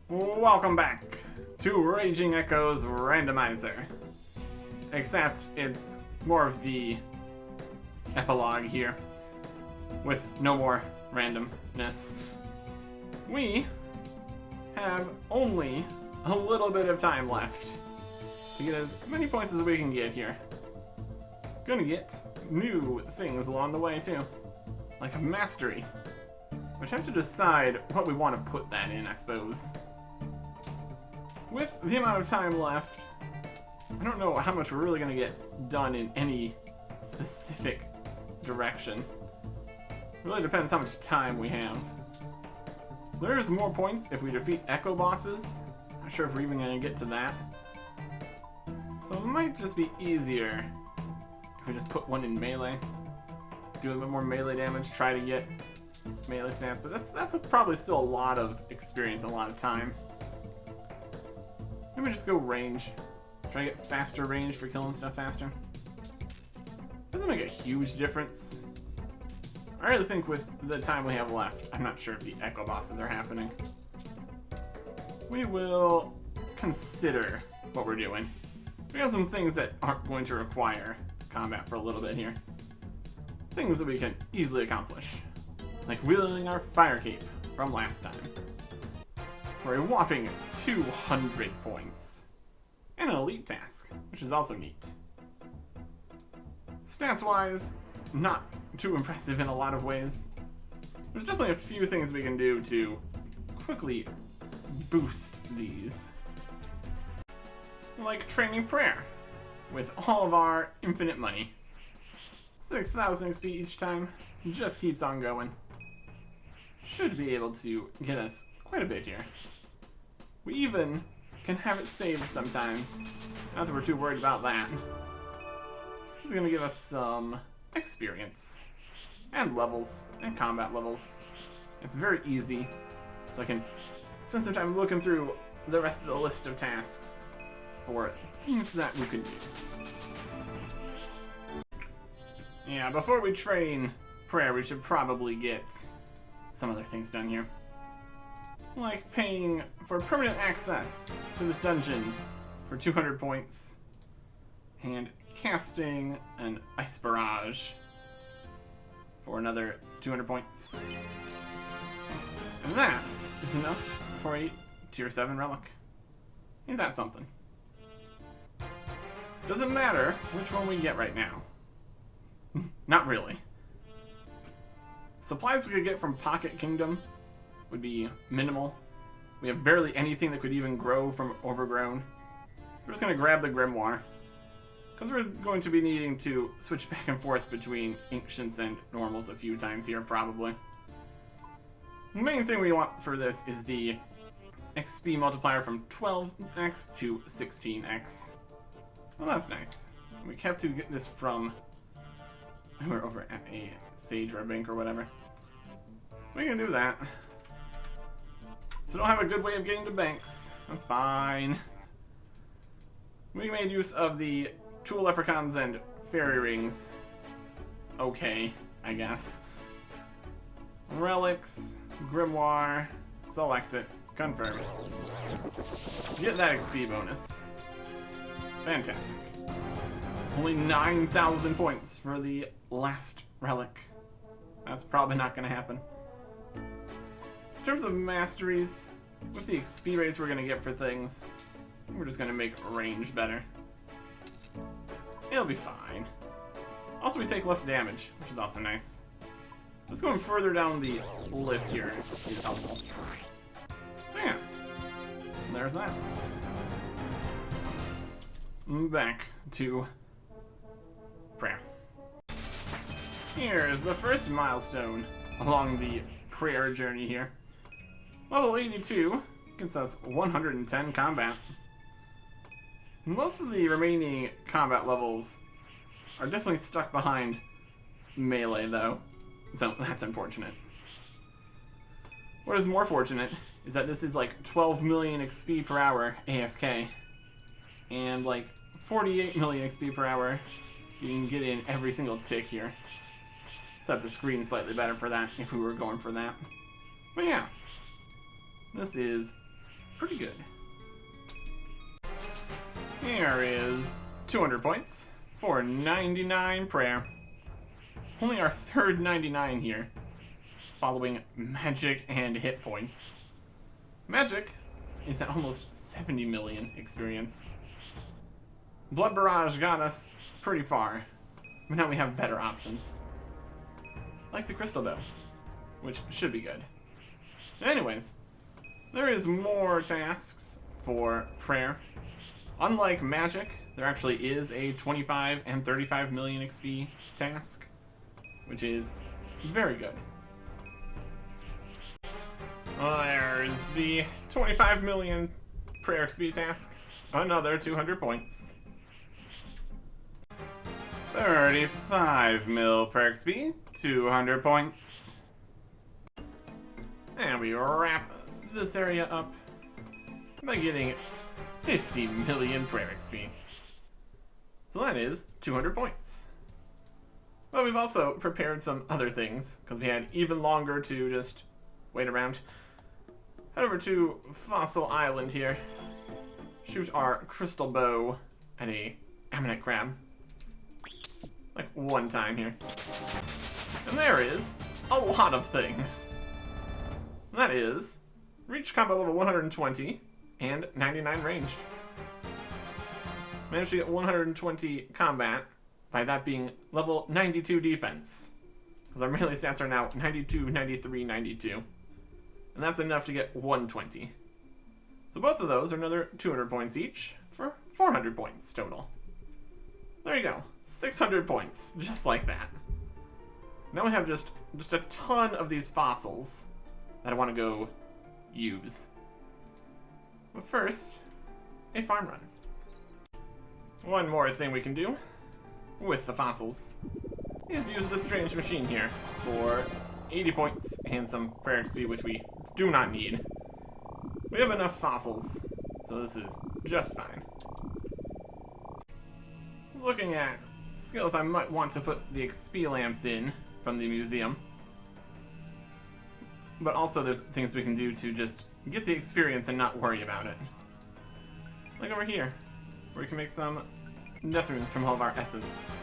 Welcome back to Raging Echoes Randomizer. Except it's more of the epilogue here, with no more randomness. We have only a little bit of time left to get as many points as we can get here. Gonna get new things along the way too, like a mastery, which I have to decide what we want to put that in, I suppose. With the amount of time left, I don't know how much we're really going to get done in any specific direction. It really depends how much time we have. There's more points if we defeat Echo bosses. Not sure if we're even going to get to that. So it might just be easier if we just put one in melee. Do a bit more melee damage, try to get melee stance, but that's probably still a lot of experience, a lot of time. Maybe just go range. Try to get faster range for killing stuff faster. Doesn't make a huge difference. I really think with the time we have left, I'm not sure if the Echo bosses are happening. We will consider what we're doing. We have some things that aren't going to require combat for a little bit here. Things that we can easily accomplish. Like wielding our fire cape from last time. For a whopping 200 points. And an elite task, which is also neat. Stats-wise, not too impressive in a lot of ways. There's definitely a few things we can do to quickly boost these. Like training prayer, with all of our infinite money. 6,000 XP each time, just keeps on going. Should be able to get us quite a bit here. We even can have it saved sometimes. Not that we're too worried about that. This is going to give us some experience. And levels. And combat levels. It's very easy. So I can spend some time looking through the rest of the list of tasks for things that we could do. Yeah, before we train prayer, we should probably get some other things done here. Like paying for permanent access to this dungeon for 200 points, and casting an ice barrage for another 200 points. And that is enough for a tier 7 relic. Ain't that something? Doesn't matter which one we get right now. Not really. Supplies we could get from Pocket Kingdom would be minimal. We have barely anything that could even grow from Overgrown. We're just going to grab the Grimoire, because we're going to be needing to switch back and forth between Ancients and Normals a few times here, probably. The main thing we want for this is the XP multiplier from 12x to 16x. Well, that's nice. We have to get this from... We're over at a Sage or a Bank or whatever. We can do that. So don't have a good way of getting to banks. That's fine. We made use of the Tool Leprechauns and Fairy Rings. Okay, I guess. Relics, Grimoire, select it, confirm it. Get that XP bonus. Fantastic. Only 9,000 points for the last relic. That's probably not going to happen. In terms of masteries, with the XP rates we're going to get for things, we're just going to make range better. It'll be fine. Also, we take less damage, which is also nice. Just going further down the list here is helpful. So yeah, there's that. Back to prayer. Here's the first milestone along the prayer journey here. Level 82 gets us 110 combat. Most of the remaining combat levels are definitely stuck behind melee though, so that's unfortunate. What is more fortunate is that this is like 12 million XP per hour AFK, and like 48 million XP per hour You can get in every single tick here. Set the screen slightly better for that if we were going for that. But yeah, this is pretty good. Here is 200 points for 99 prayer. Only our third 99 here, following magic and hit points. Magic is at almost 70 million experience. Blood Barrage got us pretty far, but now we have better options. Like the Crystal Bow, which should be good. Anyways, there is more tasks for prayer. Unlike magic, there actually is a 25 and 35 million XP task, which is very good. Well, there's the 25 million prayer XP task. Another 200 points. 35 mil prayer XP, 200 points. And we wrap this area up by getting 50 million prayer XP. So that is 200 points. But we've also prepared some other things, because we had even longer to just wait around. Head over to Fossil Island here. Shoot our crystal bow at a ammonite crab. Like one time here. And there is a lot of things. That is, reach combat level 120 and 99 ranged. Managed to get 120 combat by that being level 92 defense. Because our melee stats are now 92, 93, 92. And that's enough to get 120. So both of those are another 200 points each for 400 points total. There you go. 600 points, just like that. Now we have just a ton of these fossils that I want to go use. But first, a farm run. One more thing we can do with the fossils is use the strange machine here for 80 points and some prayer XP, which we do not need. We have enough fossils, so this is just fine. Looking at skills, I might want to put the XP lamps in from the museum. But also there's things we can do to just get the experience and not worry about it. Like over here, where we can make some death runes from all of our essence.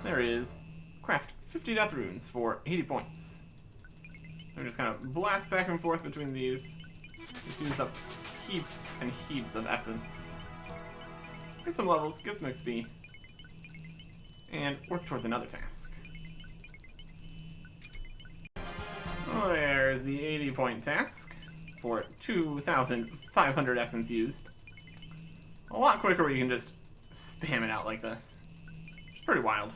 There is craft 50 death runes for 80 points. We're just kind of blast back and forth between these. Just use up heaps and heaps of essence. Get some levels, get some XP, and work towards another task. Oh, there's the 80-point task for 2,500 essence used. A lot quicker where you can just spam it out like this. It's pretty wild.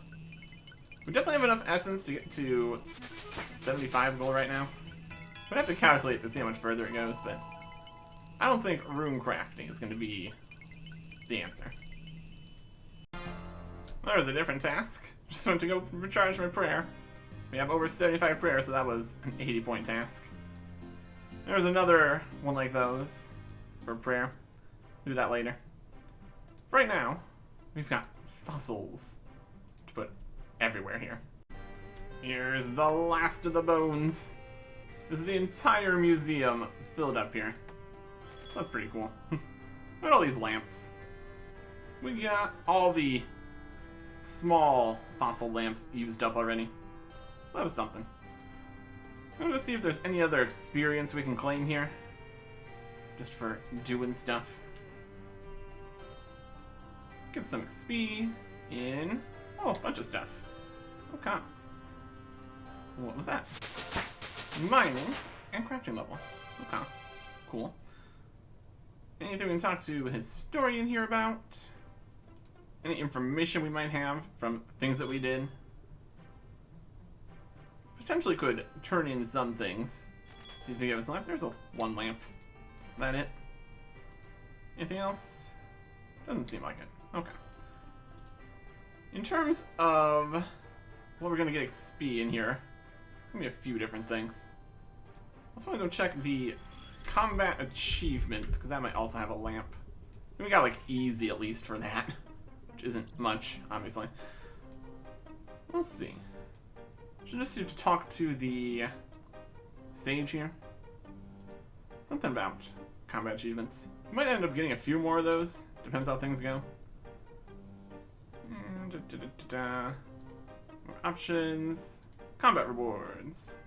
We definitely have enough essence to get to 75 gold right now. We'd have to calculate to see how much further it goes, but I don't think rune crafting is going to be the answer. There's a different task. Just went to go recharge my prayer. We have over 75 prayers, so that was an 80-point task. There's another one like those for prayer. Do that later. For right now, we've got fossils to put everywhere here. Here's the last of the bones. This is the entire museum filled up here. That's pretty cool. Look at all these lamps. We got all the small fossil lamps used up already. That was something. I'm gonna see if there's any other experience we can claim here. Just for doing stuff. Get some XP in... oh, a bunch of stuff. Okay. What was that? Mining and crafting level. Okay. Cool. Anything we can talk to a historian here about? Any information we might have from things that we did? Potentially could turn in some things. See if we give us a lamp. There's one lamp. Is that it? Anything else? Doesn't seem like it. Okay. In terms of what we're gonna get XP in here, it's gonna be a few different things. I just want to go check the combat achievements, because that might also have a lamp. We got like easy at least for that, which isn't much, obviously. We'll see. Should just have to talk to the sage here. Something about combat achievements. We might end up getting a few more of those. Depends how things go. More options. Combat rewards.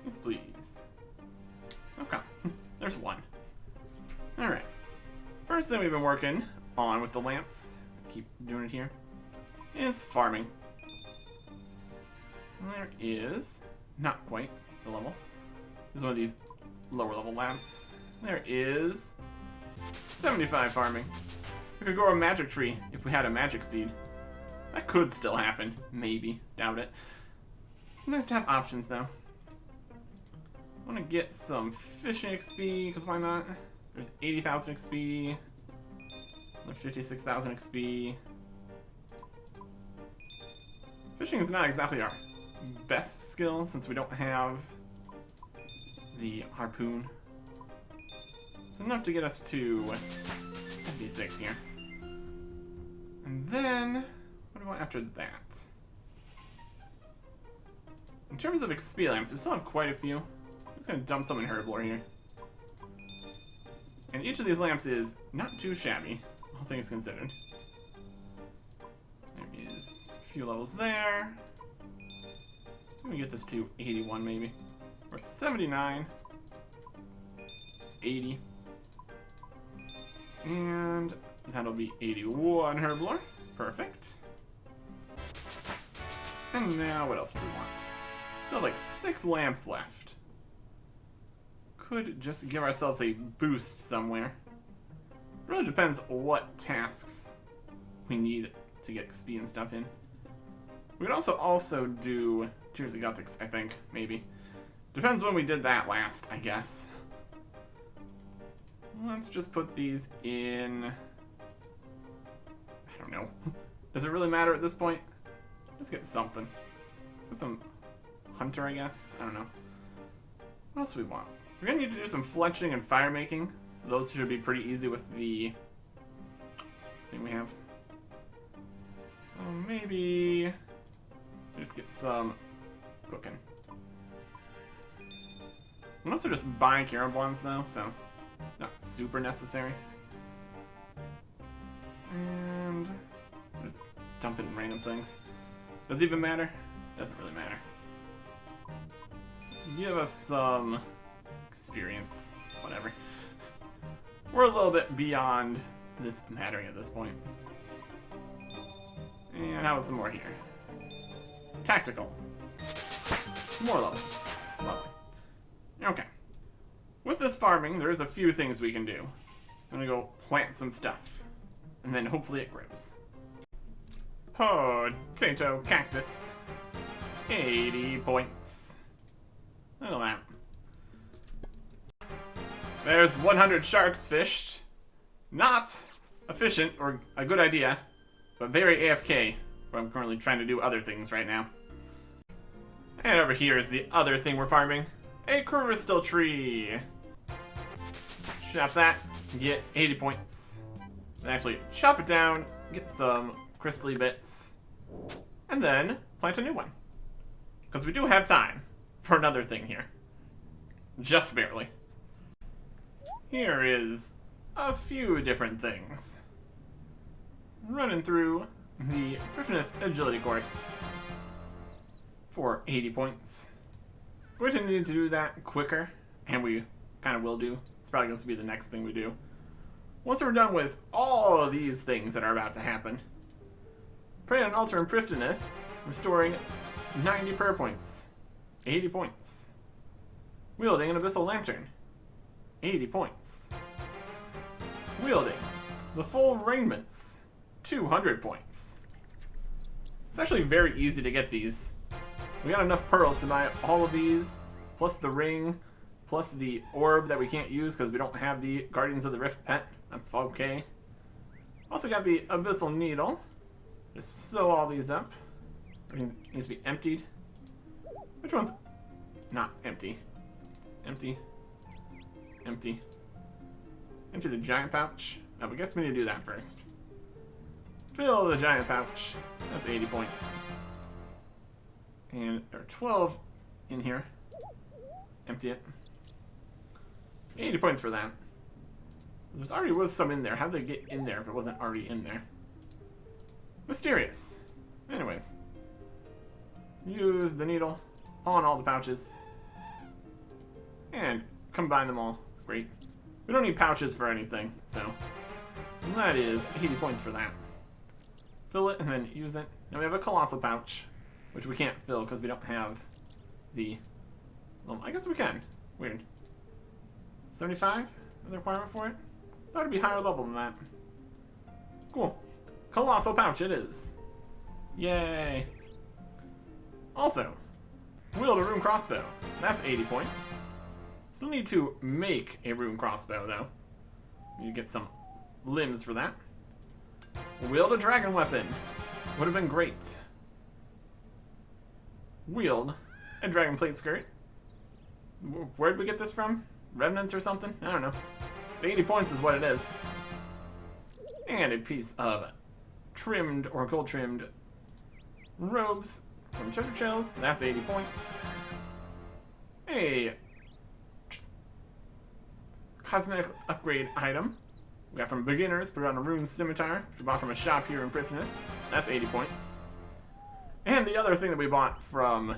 Yes, please. Okay. There's one. Alright. First thing we've been working on with the lamps, keep doing it here, is farming. There is, not quite the level. There's one of these lower level lamps. There is 75 farming. We could grow a magic tree if we had a magic seed. That could still happen. Maybe. Doubt it. Nice to have options though. I want to get some fishing XP, because why not? There's 80,000 XP. Another 56,000 XP. Fishing is not exactly our best skill since we don't have the harpoon. It's enough to get us to 76 here. And then, what do we want after that? In terms of XP lamps, we still have quite a few. I'm just going to dump some in Herblore here. And each of these lamps is not too shabby, all things considered. There is a few levels there. Let me get this to 81 maybe. We're at 79. 80. And that'll be 81 Herblore. Perfect. And now what else do we want? So like 6 lamps left. Could just give ourselves a boost somewhere. It really depends what tasks we need to get XP and stuff in. We could also do Tears of Gothics, I think, maybe. Depends when we did that last, I guess. Let's just put these in... I don't know. Does it really matter at this point? Let's get something. Let's get some Hunter, I guess. I don't know. What else do we want? We're gonna need to do some fletching and fire making. Those should be pretty easy with the thing we have. Maybe just get some cooking. I'm also just buying carob ones though, so not super necessary. And just dump it in random things. Does it even matter? Doesn't really matter. Just give us some experience, whatever. We're a little bit beyond this mattering at this point. And how about some more here? Tactical. More levels. Lovely. Okay. With this farming, there's a few things we can do. I'm gonna go plant some stuff. And then hopefully it grows. Potato cactus. 80 points. Look at that. There's 100 sharks fished. Not efficient or a good idea, but very AFK, where I'm currently trying to do other things right now. And over here is the other thing we're farming. A crystal tree. Chop that, get 80 points. And actually chop it down, get some crystally bits, and then plant a new one. Because we do have time for another thing here. Just barely. Here is a few different things. Running through the Griffinus Agility course for 80 points. We're going to need to do that quicker, and we kind of will do. It's probably going to be the next thing we do. Once we're done with all of these things that are about to happen, pray on altar and Prifdiness, restoring 90 prayer points, 80 points. Wielding an Abyssal Lantern, 80 points. Wielding the full raiments, 200 points. It's actually very easy to get these. We got enough pearls to buy all of these, plus the ring, plus the orb that we can't use because we don't have the Guardians of the Rift pet. That's okay. Also got the Abyssal Needle. Just sew all these up. Everything needs to be emptied. Which one's not empty? Empty. Empty. Empty the giant pouch. Oh, I guess we need to do that first. Fill the giant pouch. That's 80 points. And there are 12 in here. Empty it. 80 points for that. There already was some in there. How'd they get in there if it wasn't already in there? Mysterious. Anyways. Use the needle on all the pouches. And combine them all. Great. We don't need pouches for anything, so that is 80 points for that. Fill it and then use it. Now we have a colossal pouch, which we can't fill because we don't have the... Well, I guess we can. Weird. 75? The requirement for it? Thought it'd be higher level than that. Cool. Colossal pouch it is. Yay. Also, wield a rune crossbow. That's 80 points. Still need to make a rune crossbow, though. You get some limbs for that. Wield a dragon weapon. Would have been great. Wield a dragon plate skirt. Where'd we get this from? Remnants or something? I don't know. It's 80 points is what it is. And a piece of trimmed or gold trimmed robes from treasure trails. That's 80 points. A cosmetic upgrade item. We got from beginners, put it on a rune scimitar, which we bought from a shop here in Prifness. That's 80 points. And the other thing that we bought from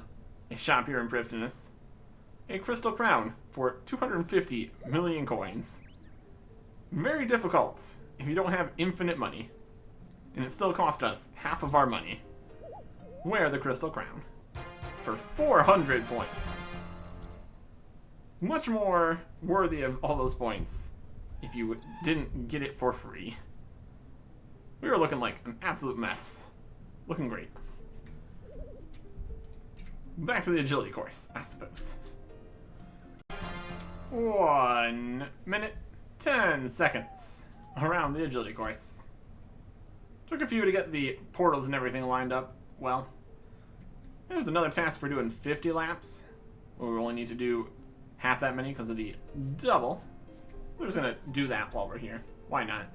a shop here in Prifness, a crystal crown for 250 million coins. Very difficult if you don't have infinite money. And it still cost us half of our money. Wear the crystal crown for 400 points. Much more worthy of all those points if you didn't get it for free. We were looking like an absolute mess. Looking great. Back to the agility course, I suppose. 1 minute, 10 seconds around the agility course. Took a few to get the portals and everything lined up. Well, there's another task for doing 50 laps, where we only need to do half that many because of the double. We're just gonna do that while we're here. Why not?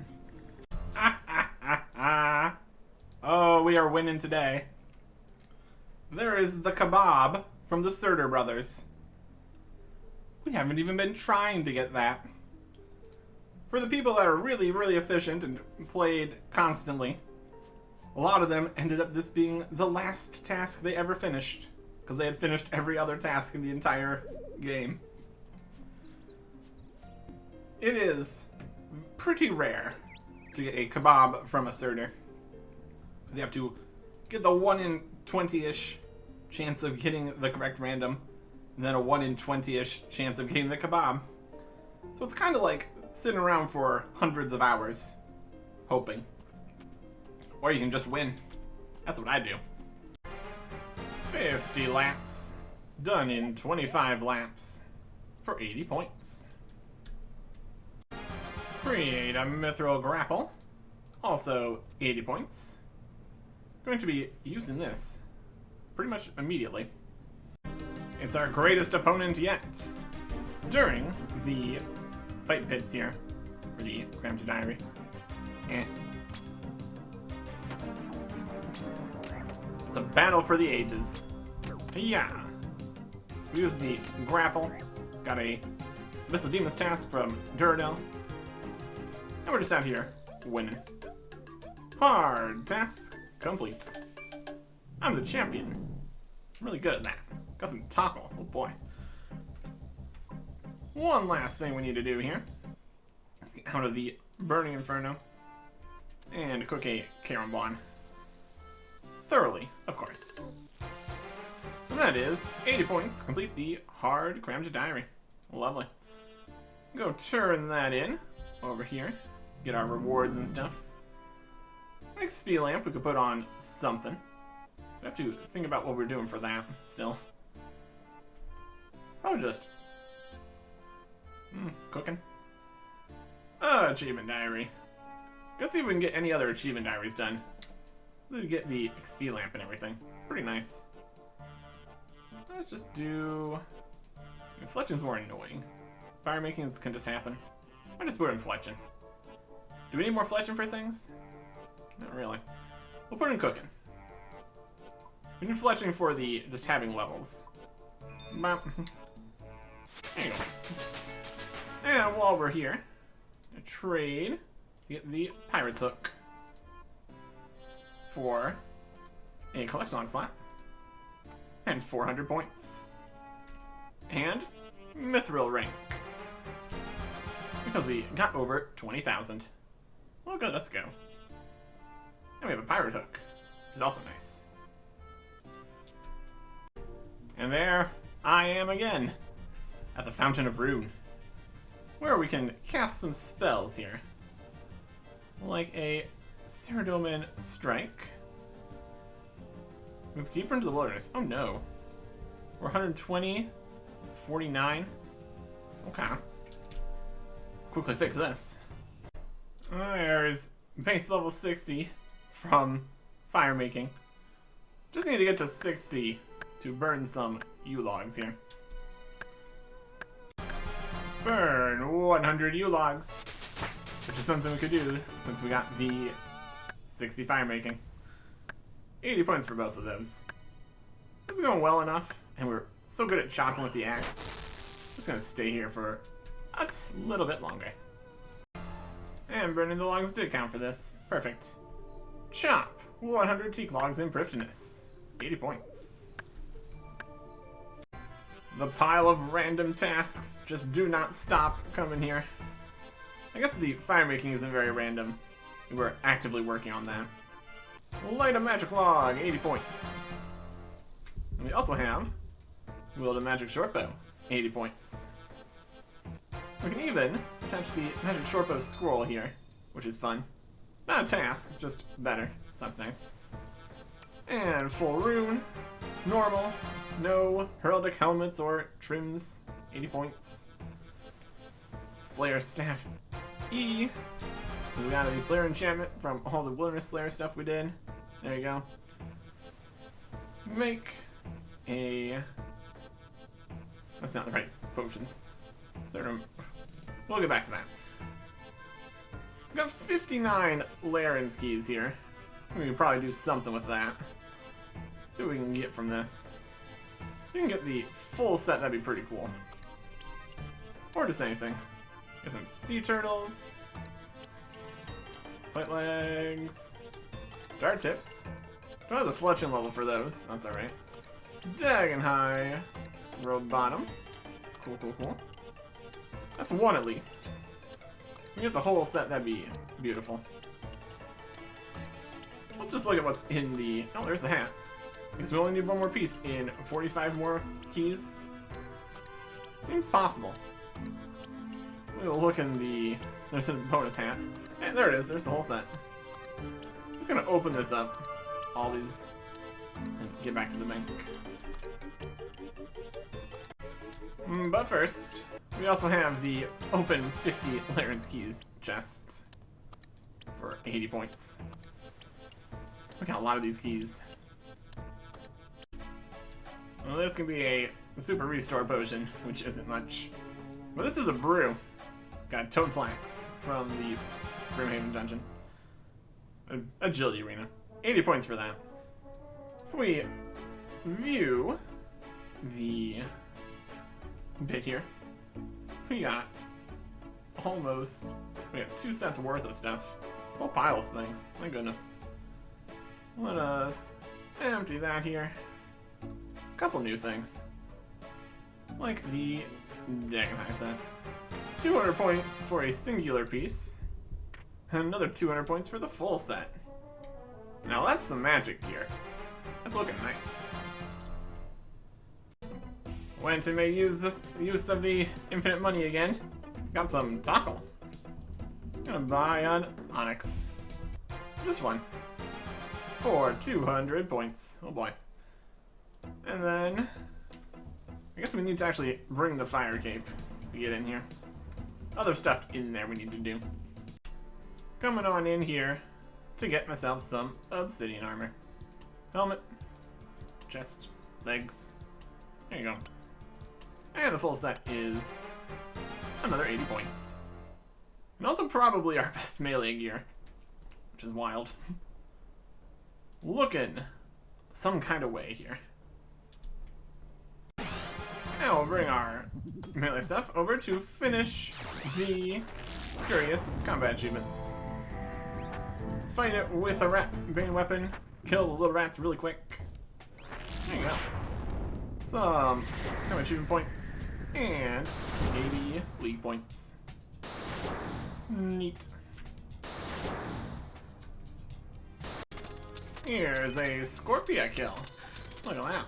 Oh, we are winning today. There is the kebab from the Surtur brothers. We haven't even been trying to get that. For the people that are really, really efficient and played constantly, a lot of them ended up this being the last task they ever finished, because they had finished every other task in the entire game. It is pretty rare to get a kebab from a Surtur, because you have to get the 1 in 20-ish chance of getting the correct random, and then a 1 in 20-ish chance of getting the kebab. So it's kind of like sitting around for hundreds of hours, hoping. Or you can just win. That's what I do. 50 laps. Done in 25 laps. For 80 points. Create a mithril grapple. Also 80 points. Going to be using this pretty much immediately. It's our greatest opponent yet. During the fight pits here for the Cram to Diary. It's a battle for the ages. Yeah. We use the grapple. Got a Viscodemus task from Duradel. And we're just out here winning. Hard task complete. I'm the champion. I'm really good at that. Got some tackle. Oh boy. One last thing we need to do here. Let's get out of the Burning Inferno and cook a Karambon. Thoroughly, of course. And that is 80 points. Complete the hard Cramja Diary. Lovely. Go turn that in over here. Get our rewards and stuff. An XP lamp we could put on something. We have to think about what we're doing for that still. Probably just cooking. Achievement diary. Guess see if we can get any other achievement diaries done. Let's get the XP lamp and everything. It's pretty nice. Let's just do... Fletching's more annoying. Fire making can just happen. I just put in fletching. Do we need more fletching for things? Not really. We'll put in cooking. We've been fletching for the just having levels. There you go. And while we're here, a trade, get the Pirate's Hook for a collection log slot and 400 points. And Mithril rank. Because we got over 20,000. Well, good, let's go. And we have a Pirate Hook, which is also nice. And there I am again, at the Fountain of Rune, where we can cast some spells here. Like a Ceradomin Strike. Move deeper into the wilderness. Oh no. We're 120, 49. Okay. Quickly fix this. There's base level 60 from fire making. Just need to get to 60 to burn some U-logs here. Burn 100 U-logs, which is something we could do since we got the 60 fire making. 80 points for both of those. This is going well enough, and we're so good at chopping with the axe. Just gonna stay here for a little bit longer. And burning the logs did count for this. Perfect. Chop 100 teak logs in Prifdiness. 80 points. The pile of random tasks just do not stop coming here. I guess the fire making isn't very random. We're actively working on that. Light a magic log, 80 points. And we also have wield a magic shortbow, 80 points. We can even attach the magic shortbow scroll here, which is fun. Not a task, it's just better. So that's nice. And full rune, normal, no heraldic helmets or trims, 80 points. Slayer staff E. We got the Slayer enchantment from all the Wilderness Slayer stuff we did. There you go. Make a... That's not the right potions. We'll get back to that. We got 59 Laren's keys here. We can probably do something with that. See what we can get from this. If we can get the full set, that'd be pretty cool. Or just anything. Get some sea turtles. White legs. Dart tips. Don't have the fletching level for those. That's alright. Dagon high. Robe bottom. Cool, cool, cool. That's one at least. If we get the whole set, that'd be beautiful. Let's just look at what's in the... Oh, there's the hat. Because we only need one more piece in 45 more keys. Seems possible. We'll look in the... There's a bonus hat. And there it is. There's the whole set. I'm just going to open this up. All these... And get back to the bank. But first, we also have the open 50 Laren's Keys chests for 80 points. Look at a lot of these keys. Well, this can be a super restore potion, which isn't much. But this is a brew. Got Toad Flax from the Brimhaven dungeon. Agility arena. 80 points for that. If we view the bit here, we got almost... We have 2 sets worth of stuff. Whole piles of things. My goodness. Let us empty that here. A couple new things. Like the Dagon High set. 200 points for a singular piece. And another 200 points for the full set. Now that's some magic gear. That's looking nice. Went to make use of the infinite money again. Got some tackle. Gonna buy an onyx. Just one. For 200 points. Oh boy. And then... I guess we need to actually bring the fire cape to get in here. Other stuff in there we need to do. Coming on in here to get myself some obsidian armor. Helmet. Chest. Legs. There you go. And the full set is another 80 points. And also probably our best melee gear, which is wild. Looking some kind of way here. Now we'll bring our melee stuff over to finish the Scurious combat achievements. Fight it with a rat bane weapon. Kill the little rats really quick. There you go. Some combat achievement points. And 80 league points. Neat. Here's a Scorpia kill. Look at that.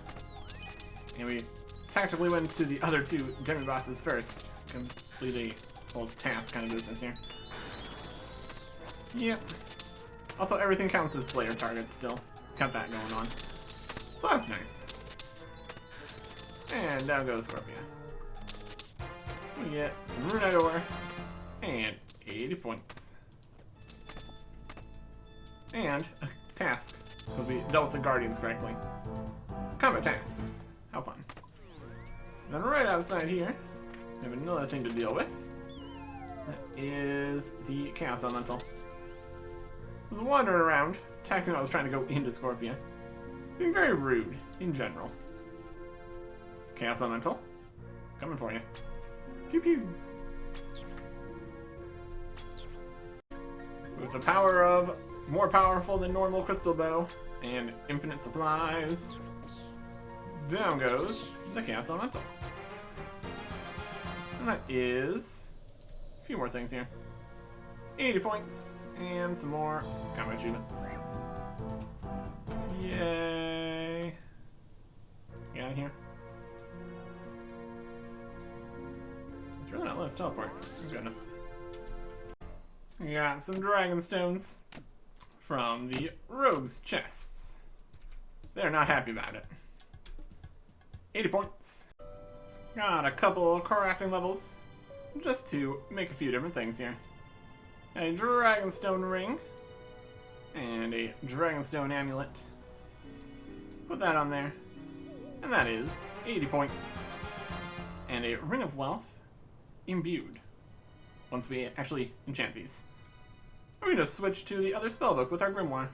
And we tactically went to the other two demi-bosses first. Complete a whole task kind of business here. Yep. Also, everything counts as Slayer targets still. Got that going on. So that's nice. And down goes Scorpia. We get some Runite ore. And 80 points. And a task. Because we dealt with the Guardians correctly. Combat tasks. How fun. And then right outside here, we have another thing to deal with. That is the Chaos Elemental. I was wandering around, attacking when I was trying to go into Scorpia. Being very rude, in general. Chaos Elemental. Coming for you. Pew pew. With the power of more powerful than normal crystal bow and infinite supplies, down goes the Chaos Elemental. And that is a few more things here. 80 points and some more combat achievements. Yay! Get out of here. It's really not letting us teleport. Oh goodness. We got some dragon stones from the rogues' chests. They're not happy about it. 80 points. Got a couple crafting levels just to make a few different things here. A dragonstone ring and a dragonstone amulet. Put that on there. And that is 80 points. And a ring of wealth imbued. Once we actually enchant these. We're going to switch to the other spellbook with our grimoire.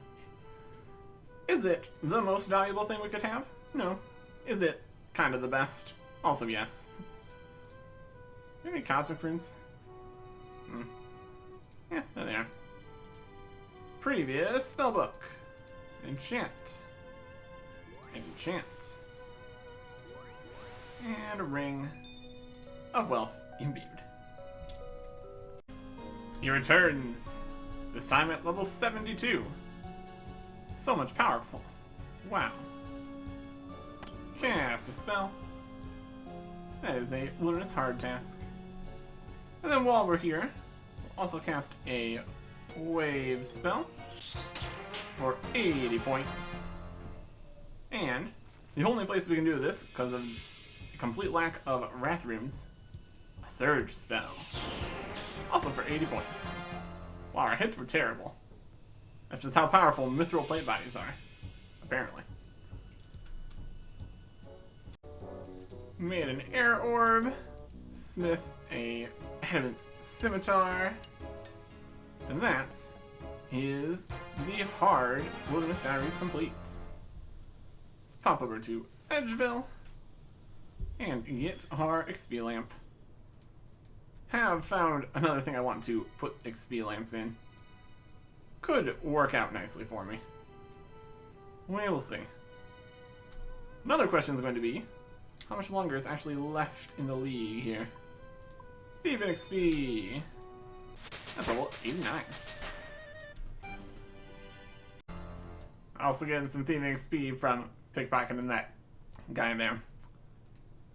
Is it the most valuable thing we could have? No. Is it kind of the best? Also yes. Maybe cosmic runes? Yeah, there they are. Previous spellbook. Enchant. Enchant. And a ring of wealth imbued. He returns. This time at level 72. So much powerful. Wow. Cast a spell. That is a luminous hard task. And then while we're here, we'll also cast a wave spell for 80 points. And the only place we can do this, because of a complete lack of wrath runes, a surge spell. Also for 80 points. Wow, our hits were terrible. That's just how powerful mithril plate bodies are. Apparently. Made an air orb. Smith a adamant scimitar. And that is the hard Wilderness Diaries complete. Let's pop over to Edgeville and get our XP lamp. Have found another thing I want to put XP lamps in. Could work out nicely for me. We will see. Another question is going to be, how much longer is actually left in the league here? Thieving XP. That's level 89. Also getting some thieving XP from pickpocketing that guy in there.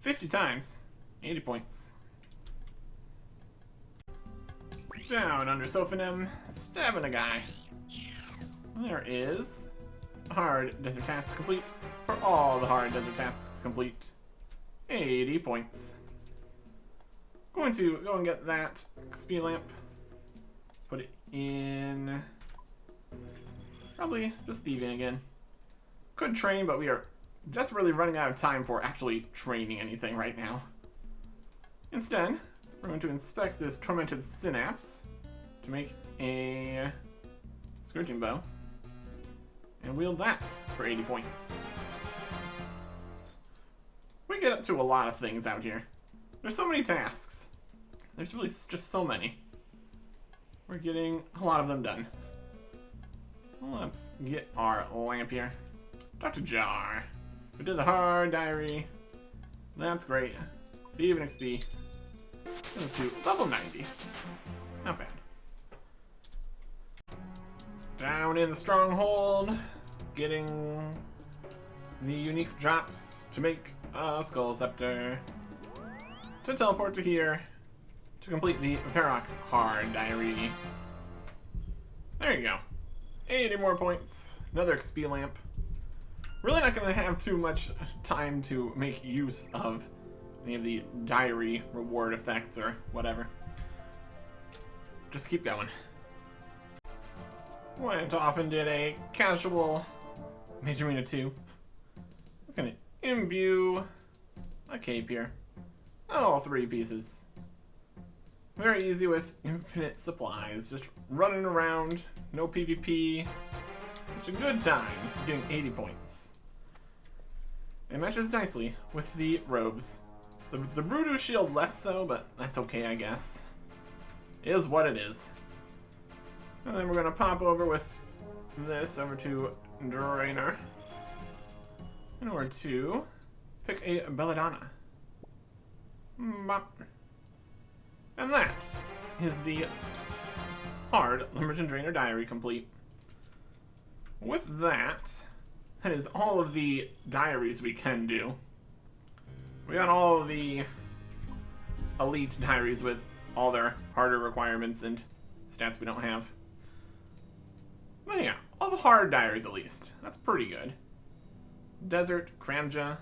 50 times. 80 points. Down under Sophanim, stabbing a guy. There is hard desert tasks complete for all the hard desert tasks complete. 80 points. Going to go and get that XP lamp. Put it in. Probably just thieving again. Could train, but we are desperately running out of time for actually training anything right now. Instead, we're going to inspect this tormented synapse to make a scourging bow. and wield that for 80 points. We get up to a lot of things out here. There's so many tasks. There's really just so many. We're getting a lot of them done. Let's get our lamp here. Dr. Jar. We did the hard diary. That's great. Even XP. Let's do level 90. Not bad. Down in the stronghold, getting the unique drops to make a skull scepter. To teleport to here to complete the Varrock hard diary. There you go. 80 more points. Another XP lamp. Really not going to have too much time to make use of any of the diary reward effects or whatever. Just keep going. Went off and did a casual Major Arena 2. Just going to imbue a cape here. All 3 pieces. Very easy with infinite supplies. Just running around. No PvP. Just a good time getting 80 points. It matches nicely with the robes. The Brudu shield less so, but that's okay, I guess. It is what it is. And then we're going to pop over with this over to Drainer in order to pick a Belladonna. Bop. And that is the hard Lumberton Drainer diary complete. With that, that is all of the diaries we can do. We got all of the elite diaries with all their harder requirements and stats we don't have. But yeah, all the hard diaries at least. That's pretty good. Desert, Kramja,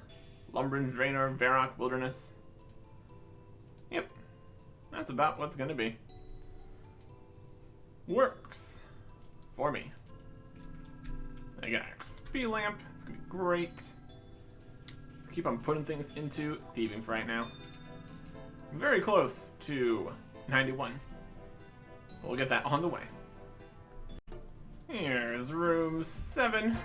Lumbrin, Draenor, Varrock, Wilderness. Yep, that's about what's gonna be. Works for me. I got an XP lamp. It's gonna be great. Let's keep on putting things into thieving for right now. Very close to 91. We'll get that on the way. Here's room 7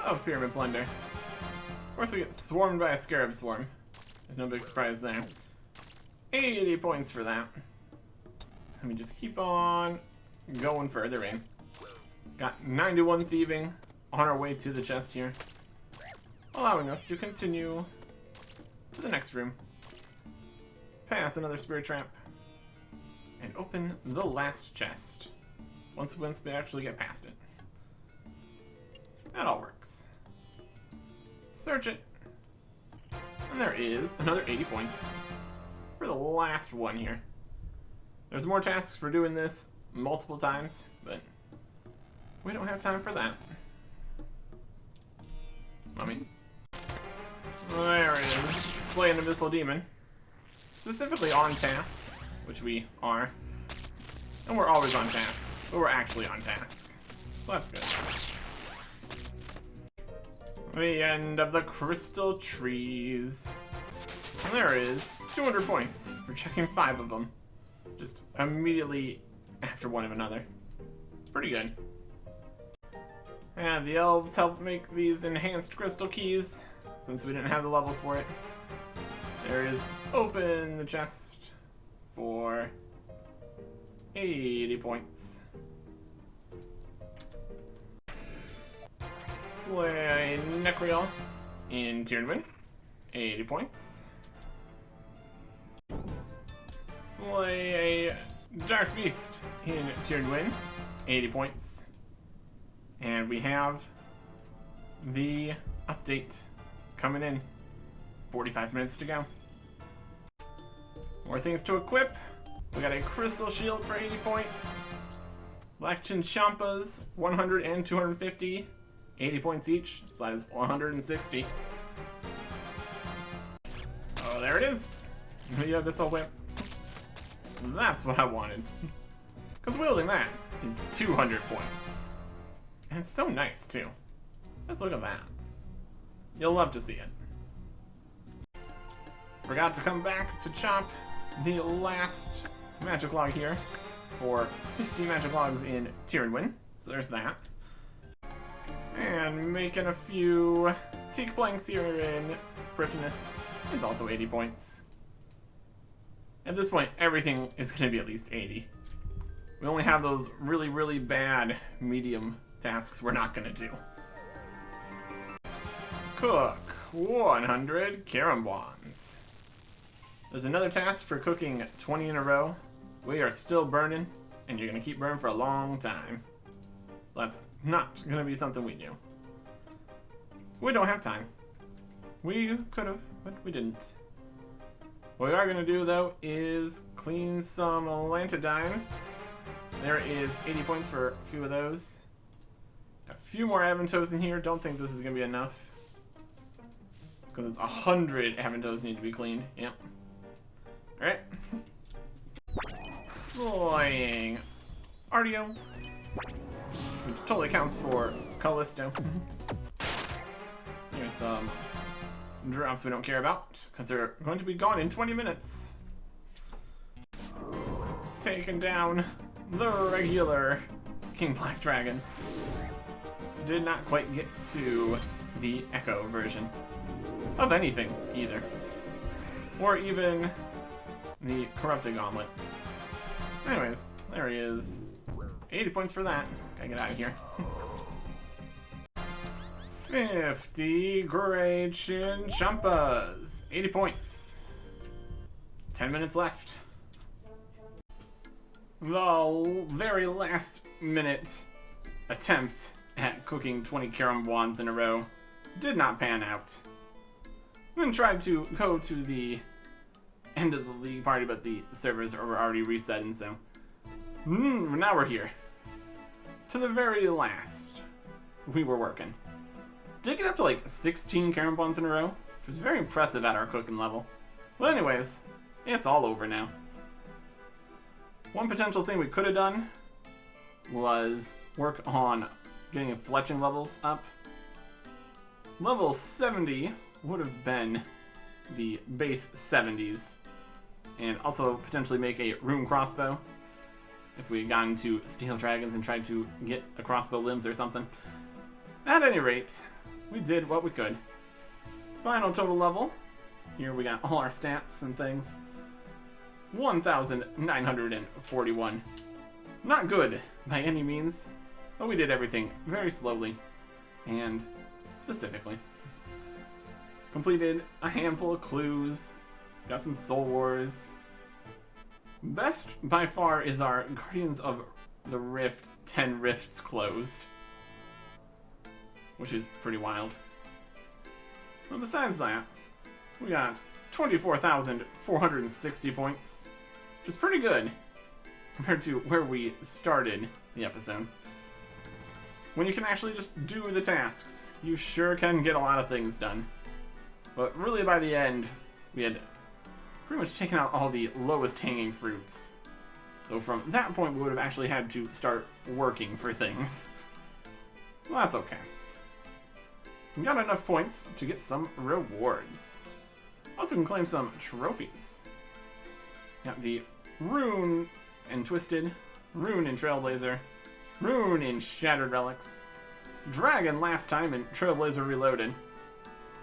of Pyramid Plunder. Of course, we get swarmed by a Scarab Swarm. There's no big surprise there. 80 points for that. Let me just keep on going further in. Got 91 thieving on our way to the chest here, allowing us to continue to the next room. Pass another Spirit Trap. And open the last chest. Once we actually get past it. That all works. Search it. And there is another 80 points for the last one here. There's more tasks for doing this multiple times, but we don't have time for that. There it is. Slay an Abyssal Demon. Specifically on task, which we are. And we're always on task, but we're actually on task. So that's good. The end of the Crystal Trees. And there is 200 points for checking 5 of them. Just immediately after one of another. Pretty good. And the elves helped make these enhanced crystal keys, since we didn't have the levels for it. There is open the chest for 80 points. Slay Necriel in Tyrnwyn, 80 points. Slay a Dark Beast in Tyrnwyn, 80 points. And we have the update coming in. 45 minutes to go. More things to equip. We got a Crystal Shield for 80 points. Black Chinchampas, 100 and 250. 80 points each, so that is 160. Oh, there it is. The Abyssal Whip. That's what I wanted. Because wielding that is 200 points. And it's so nice, too. Just look at that. You'll love to see it. Forgot to come back to chop the last magic log here for 50 magic logs in Tyrnwyn. So there's that. And making a few teak planks here in Peripheraness is also 80 points. At this point, everything is going to be at least 80. We only have those really, really bad medium tasks we're not going to do. Cook 100 carambons. There's another task for cooking 20 in a row. We are still burning, and you're going to keep burning for a long time. That's not going to be something we do. We don't have time. We could have, but we didn't. What we are going to do, though, is clean some Lantidimes. There is 80 points for a few of those. A few more Aventos in here. Don't think this is going to be enough. Because it's 100 Aventos need to be cleaned. Yep. Alright. Slaying Artio. Which totally counts for Callisto. Here's some drops we don't care about, because they're going to be gone in 20 minutes. Taking down the regular King Black Dragon. Did not quite get to the Echo version of anything, either. Or even the Corrupted Gauntlet. Anyways, there he is. 80 points for that. Gotta get out of here. 50 Grey Chinchompas. 80 points. 10 minutes left. The very last minute attempt at cooking 20 carambons in a row did not pan out. Then tried to go to the end of the league party, but the servers were already resetting, so now we're here. To the very last, we were working. Did get up to like 16 carambons in a row, which was very impressive at our cooking level. Well, anyways, it's all over now. One potential thing we could have done was work on getting fletching levels up. Level 70 would have been the base 70s, and also potentially make a rune crossbow if we had gotten to steel dragons and tried to get a crossbow limbs or something. At any rate, we did what we could. Final total level. Here we got all our stats and things. 1,941. Not good by any means, but we did everything very slowly and specifically. Completed a handful of clues, got some Soul Wars. Best by far is our Guardians of the Rift 10 rifts closed, which is pretty wild. But besides that, we got 24,460 points, which is pretty good compared to where we started the episode. When you can actually just do the tasks, you sure can get a lot of things done. But really by the end, we had pretty much taken out all the lowest hanging fruits. So from that point, we would have actually had to start working for things. Well, that's okay. We got enough points to get some rewards. Also can claim some trophies. Got the Rune and Twisted, Rune and Trailblazer, Rune in Shattered Relics, Dragon last time in Trailblazer Reloaded,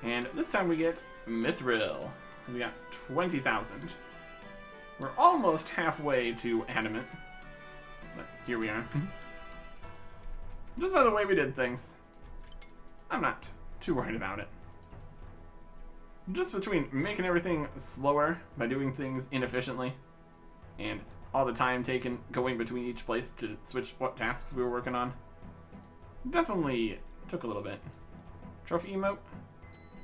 and this time we get Mithril. We got 20,000. We're almost halfway to Adamant, but here we are. Just by the way we did things, I'm not too worried about it. Just between making everything slower by doing things inefficiently, and all the time taken going between each place to switch what tasks we were working on, definitely took a little bit. Trophy emote?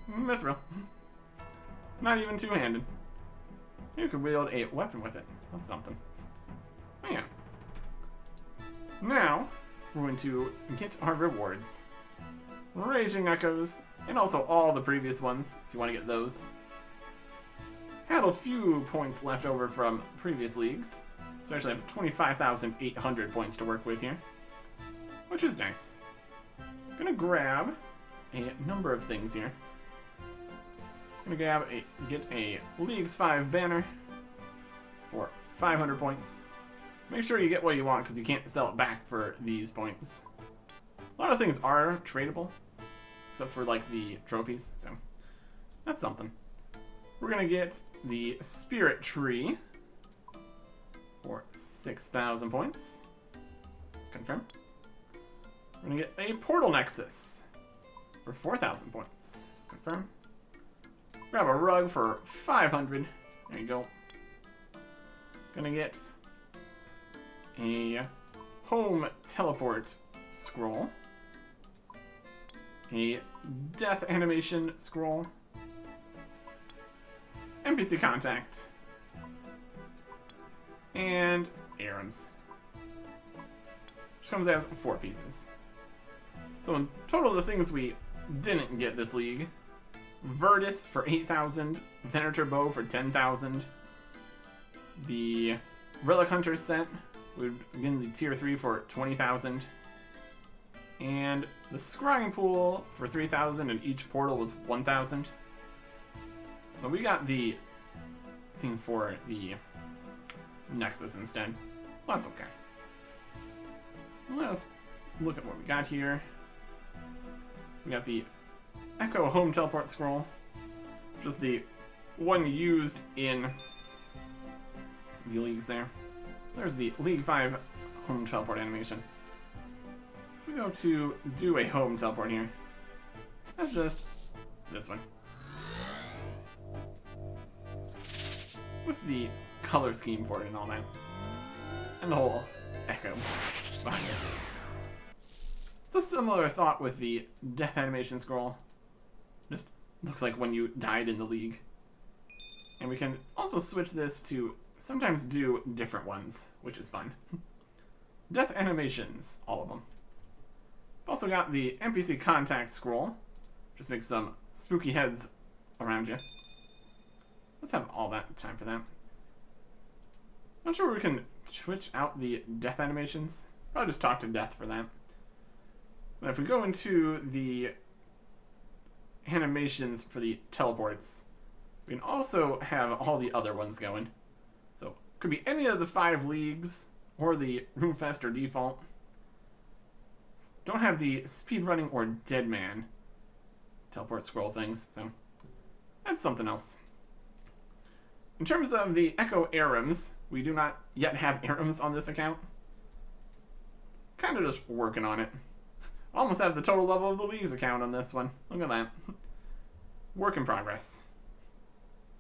Mithril. Not even two-handed. You could wield a weapon with it. That's something. Oh, yeah. Now, we're going to get our rewards. Raging Echoes, and also all the previous ones, if you want to get those. Had a few points left over from previous leagues. Especially have 25,800 points to work with here, which is nice. Gonna grab a number of things here. Gonna get a Leagues 5 banner for 500 points. Make sure you get what you want because you can't sell it back for these points. A lot of things are tradable, except for like the trophies, so that's something. We're gonna get the Spirit Tree for 6,000 points. Confirm. We're gonna get a Portal Nexus for 4,000 points. Confirm. Grab a rug for 500. There you go. Gonna get a Home Teleport Scroll. A Death Animation Scroll. NPC Contact. And Arums. Which comes as 4 pieces. So in total, the things we didn't get this league: Virtus for 8,000, Venator Bow for 10,000, the Relic Hunter set, again the tier 3 for 20,000, and the Scrying Pool for 3,000, and each portal was 1,000. But we got the thing for the Nexus instead, so that's okay. Let's look at what we got here. We got the Echo Home Teleport Scroll, just the one used in the leagues there. There's the League 5 Home Teleport animation. If we go to do a Home Teleport here, that's just this one. With the color scheme for it and all that. And the whole echo behind us. It's a similar thought with the Death Animation Scroll. Just looks like when you died in the league. And we can also switch this to sometimes do different ones, which is fun. Death Animations, all of them. We've also got the NPC Contact Scroll. Just makes some spooky heads around you. Let's have all that time for that. Not sure we can switch out the death animations. Probably just talk to death for that. But if we go into the animations for the teleports, we can also have all the other ones going. So could be any of the 5 leagues or the RuneFest or default. Don't have the speedrunning or Deadman teleport scroll things, so that's something else. In terms of the Echo Arums, we do not yet have Arums on this account. Kind of just working on it. Almost have the total level of the Leagues account on this one. Look at that. Work in progress.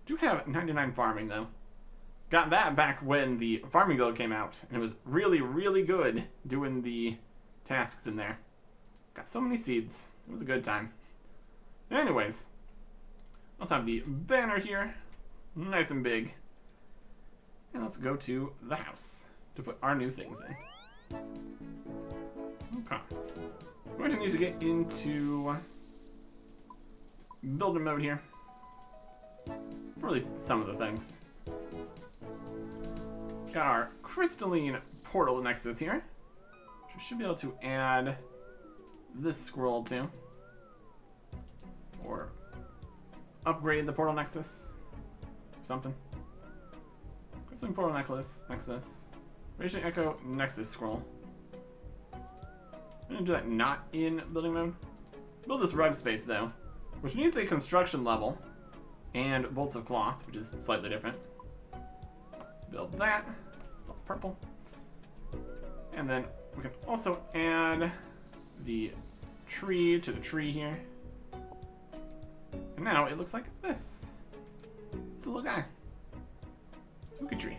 Do have 99 farming though. Got that back when the Farming Guild came out, and it was really, really good doing the tasks in there. Got so many seeds. It was a good time. Anyways, let's have the banner here. Nice and big. And let's go to the house to put our new things in. Okay. We're going to need to get into building mode here. For at least some of the things. Got our crystalline portal nexus here, which we should be able to add this scroll to. Or upgrade the portal nexus. Something. Crystalline portal nexus. Raging Echo Nexus scroll. I'm gonna do that not in building mode. Build this rug space though, which needs a construction level and bolts of cloth, which is slightly different. Build that. It's all purple. And then we can also add the tree to the tree here. And now it looks like this. It's a little guy. Spooky tree.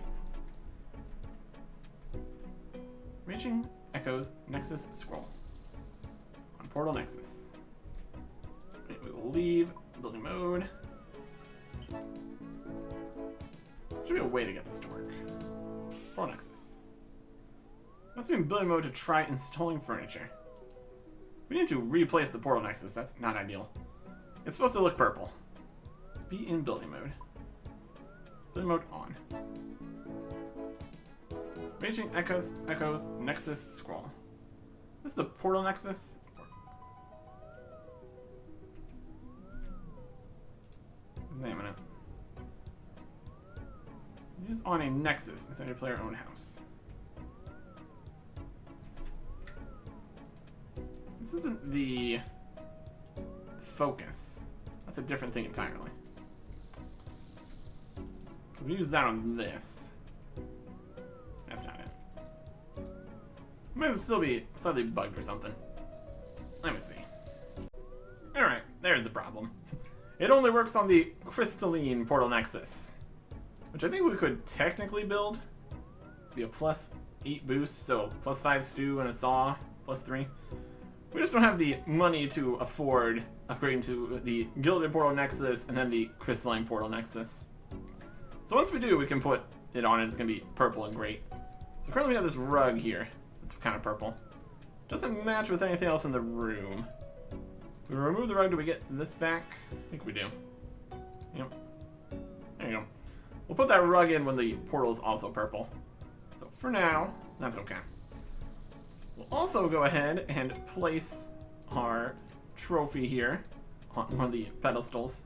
Reaching Echo's Nexus scroll. On Portal Nexus. We will leave building mode. Should be a way to get this to work. Portal Nexus. Must be in building mode to try installing furniture. We need to replace the Portal Nexus. That's not ideal. It's supposed to look purple. Be in building mode. Building mode on. Reaching Echo's Nexus scroll. This is the Portal Nexus. Examine it. It is on a Nexus inside your player-owned house. This the focus. That's a different thing entirely. We use that on this. That's not it. Might still be slightly bugged or something. Let me see. Alright, there's the problem. It only works on the crystalline portal nexus, which I think we could technically build. Be a +8 boost, so +5 stew and a saw, +3. We just don't have the money to afford upgrading to the gilded portal nexus and then the crystalline portal nexus. So once we do, we can put it on and it's going to be purple and great. So currently we have this rug here. It's kind of purple. Doesn't match with anything else in the room. If we remove the rug, do we get this back? I think we do. Yep. There you go. We'll put that rug in when the portal's also purple. So for now, that's okay. We'll also go ahead and place our trophy here on one of the pedestals.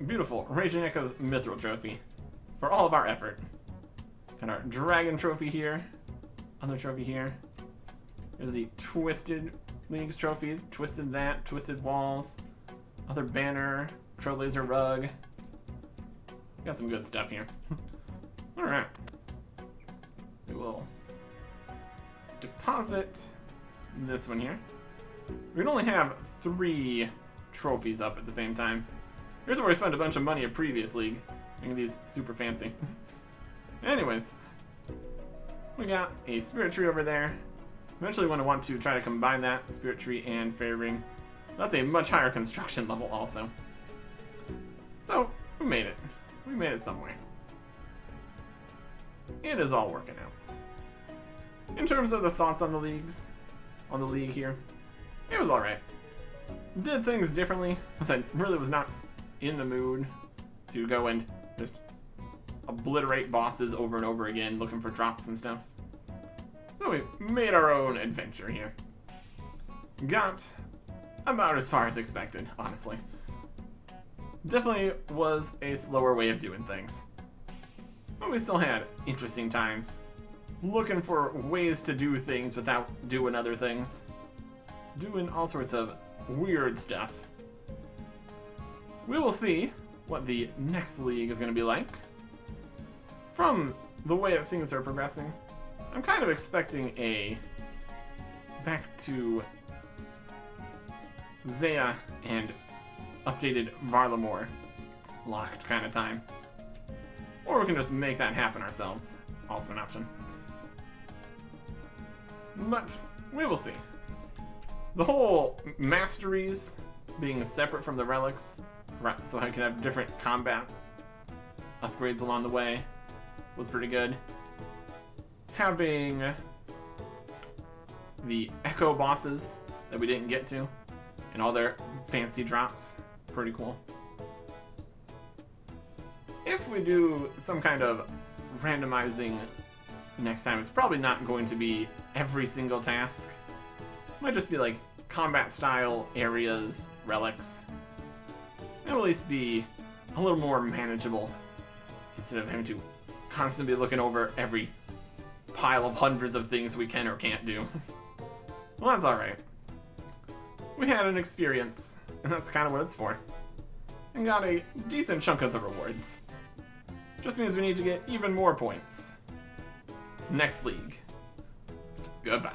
Beautiful. Raging Echo's Mithril Trophy. For all of our effort. Got our Dragon Trophy here. Other trophy here. There's the Twisted Leagues Trophy. Twisted that. Twisted Walls. Other banner. Trailblazer Rug. Got some good stuff here. Alright. We will deposit this one here. We can only have 3 trophies up at the same time. Here's where we spent a bunch of money a previous league, making these super fancy. Anyways, we got a spirit tree over there. Eventually we're going to want to try to combine that, spirit tree and fairy ring. That's a much higher construction level also. So, we made it. We made it somewhere. It is all working out. In terms of the thoughts on the league here, it was alright. Did things differently, because I really was not in the mood to go and just obliterate bosses over and over again looking for drops and stuff. So we made our own adventure here. Got about as far as expected, honestly. Definitely was a slower way of doing things. But we still had interesting times. Looking for ways to do things without doing other things. Doing all sorts of weird stuff. We will see what the next league is going to be like. From the way that things are progressing, I'm kind of expecting a back to Zaya and updated Varlamore locked kind of time. Or we can just make that happen ourselves. Also an option. But we will see. The whole masteries being separate from the relics, so I can have different combat upgrades along the way, was pretty good. Having the Echo bosses that we didn't get to, and all their fancy drops, pretty cool. If we do some kind of randomizing next time, it's probably not going to be every single task. It might just be like combat style areas, relics. It'll at least be a little more manageable instead of having to constantly be looking over every pile of hundreds of things we can or can't do. Well, that's alright. We had an experience, and that's kind of what it's for. And got a decent chunk of the rewards. Just means we need to get even more points. Next league. Goodbye.